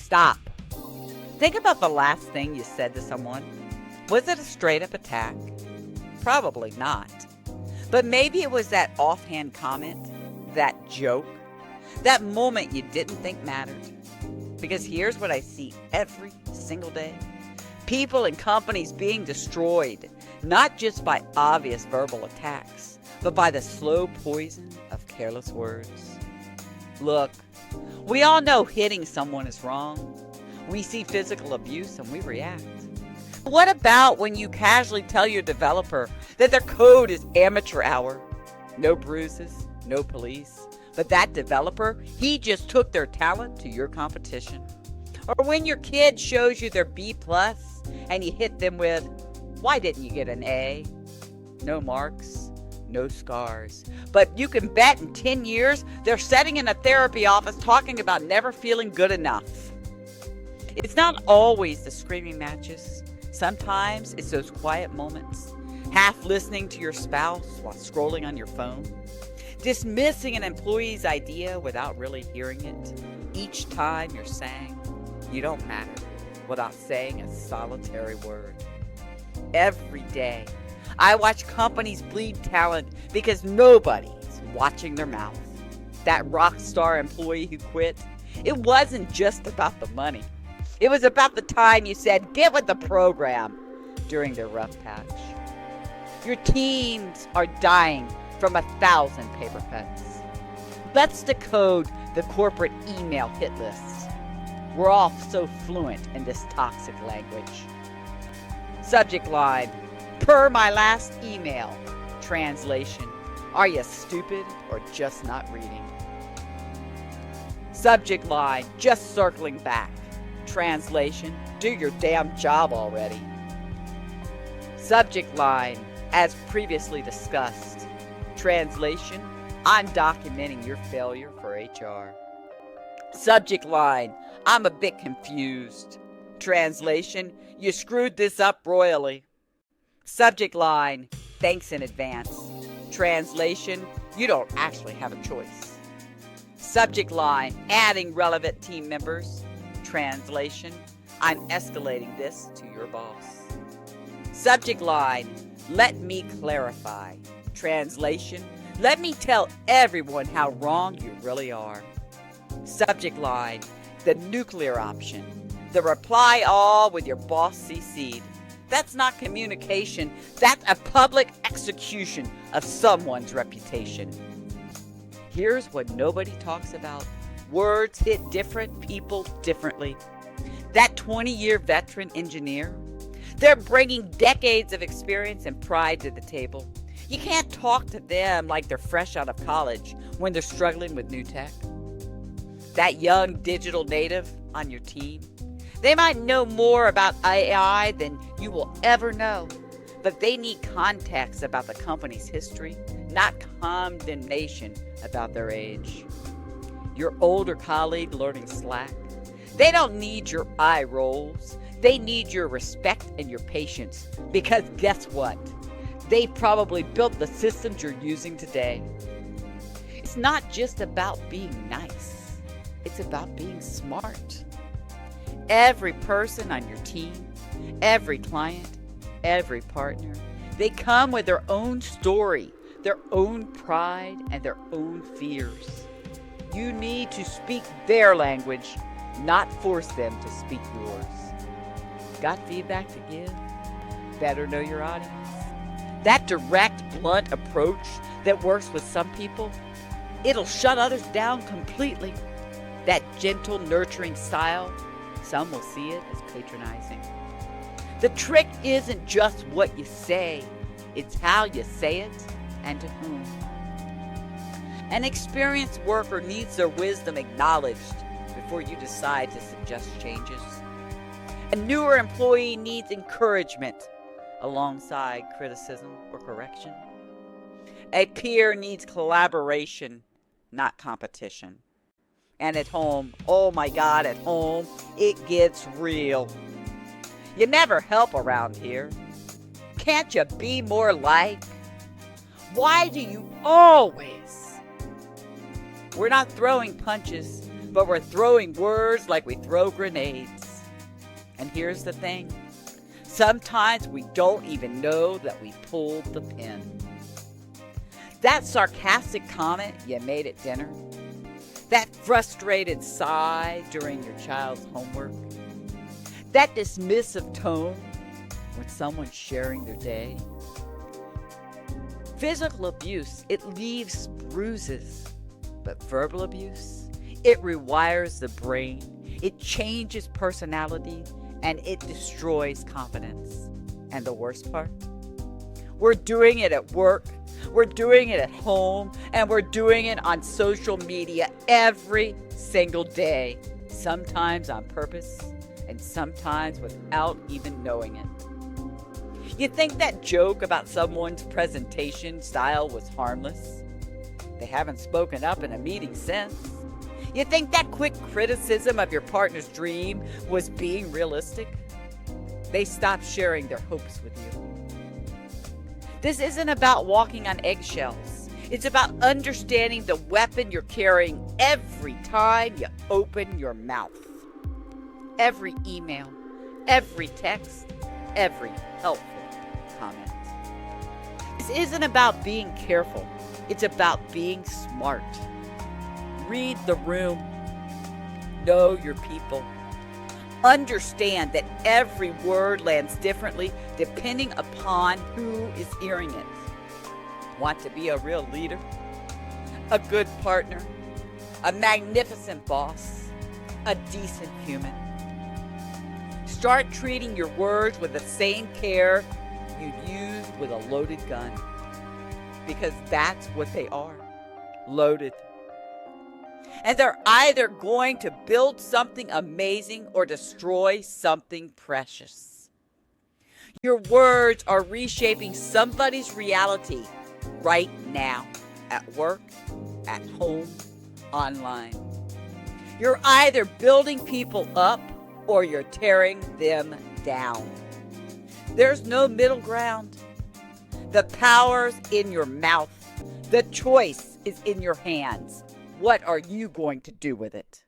Stop. Think about the last thing you said to someone. Was it a straight-up attack? Probably not. But maybe it was that offhand comment, that joke, that moment you didn't think mattered. Because here's what I see every single day. People and companies being destroyed, not just by obvious verbal attacks, but by the slow poison of careless words. Look, we all know hitting someone is wrong. We see physical abuse and we react. What about when you casually tell your developer that their code is amateur hour? No bruises, no police. But that developer, he just took their talent to your competition. Or when your kid shows you their B+ and you hit them with, why didn't you get an A? No marks, no scars. But you can bet in 10 years, they're sitting in a therapy office talking about never feeling good enough. It's not always the screaming matches. Sometimes it's those quiet moments, half listening to your spouse while scrolling on your phone, dismissing an employee's idea without really hearing it, each time you're saying, you don't matter, without saying a solitary word. Every day, I watch companies bleed talent because nobody's watching their mouth. That rock star employee who quit, it wasn't just about the money. It was about the time you said, get with the program, during their rough patch. Your teams are dying from 1,000 paper cuts. Let's decode the corporate email hit lists. We're all so fluent in this toxic language. Subject line, per my last email. Translation, are you stupid or just not reading? Subject line, just circling back. Translation, do your damn job already. Subject line, as previously discussed. Translation, I'm documenting your failure for HR. Subject line, I'm a bit confused. Translation, you screwed this up royally. Subject line, thanks in advance. Translation, you don't actually have a choice. Subject line, adding relevant team members. Translation, I'm escalating this to your boss. Subject line, let me clarify. Translation, let me tell everyone how wrong you really are. Subject line, the nuclear option. The reply all with your boss CC'd. That's not communication. That's a public execution of someone's reputation. Here's what nobody talks about. Words hit different people differently. That 20-year veteran engineer, they're bringing decades of experience and pride to the table. You can't talk to them like they're fresh out of college when they're struggling with new tech. That young digital native on your team, they might know more about AI than you will ever know, but they need context about the company's history, not condemnation about their age. Your older colleague learning Slack, they don't need your eye rolls. They need your respect and your patience, because guess what? They probably built the systems you're using today. It's not just about being nice. It's about being smart. Every person on your team, every client, every partner, they come with their own story, their own pride, and their own fears. You need to speak their language, not force them to speak yours. Got feedback to give? Better know your audience. That direct, blunt approach that works with some people, it'll shut others down completely. That gentle, nurturing style, some will see it as patronizing. The trick isn't just what you say, it's how you say it and to whom. An experienced worker needs their wisdom acknowledged before you decide to suggest changes. A newer employee needs encouragement alongside criticism or correction. A peer needs collaboration, not competition. And at home, oh my God, at home, it gets real. You never help around here. Can't you be more like? Why do you always? We're not throwing punches, but we're throwing words like we throw grenades. And here's the thing. Sometimes we don't even know that we pulled the pin. That sarcastic comment you made at dinner, that frustrated sigh during your child's homework, that dismissive tone when someone's sharing their day. Physical abuse, it leaves bruises, but verbal abuse, it rewires the brain, it changes personality, and it destroys confidence. And the worst part? We're doing it at work, we're doing it at home, and we're doing it on social media every single day, sometimes on purpose, and sometimes without even knowing it. You think that joke about someone's presentation style was harmless? They haven't spoken up in a meeting since. You think that quick criticism of your partner's dream was being realistic? They stopped sharing their hopes with you. This isn't about walking on eggshells. It's about understanding the weapon you're carrying every time you open your mouth. Every email, every text, every helpful comment. This isn't about being careful. It's about being smart. Read the room. Know your people. Understand that every word lands differently depending upon who is hearing it. Want to be a real leader? A good partner? A magnificent boss? A decent human? Start treating your words with the same care you'd use with a loaded gun. Because that's what they are. Loaded. And they're either going to build something amazing or destroy something precious. Your words are reshaping somebody's reality right now, at work, at home, online. You're either building people up or you're tearing them down. There's no middle ground. The power's in your mouth. The choice is in your hands. What are you going to do with it?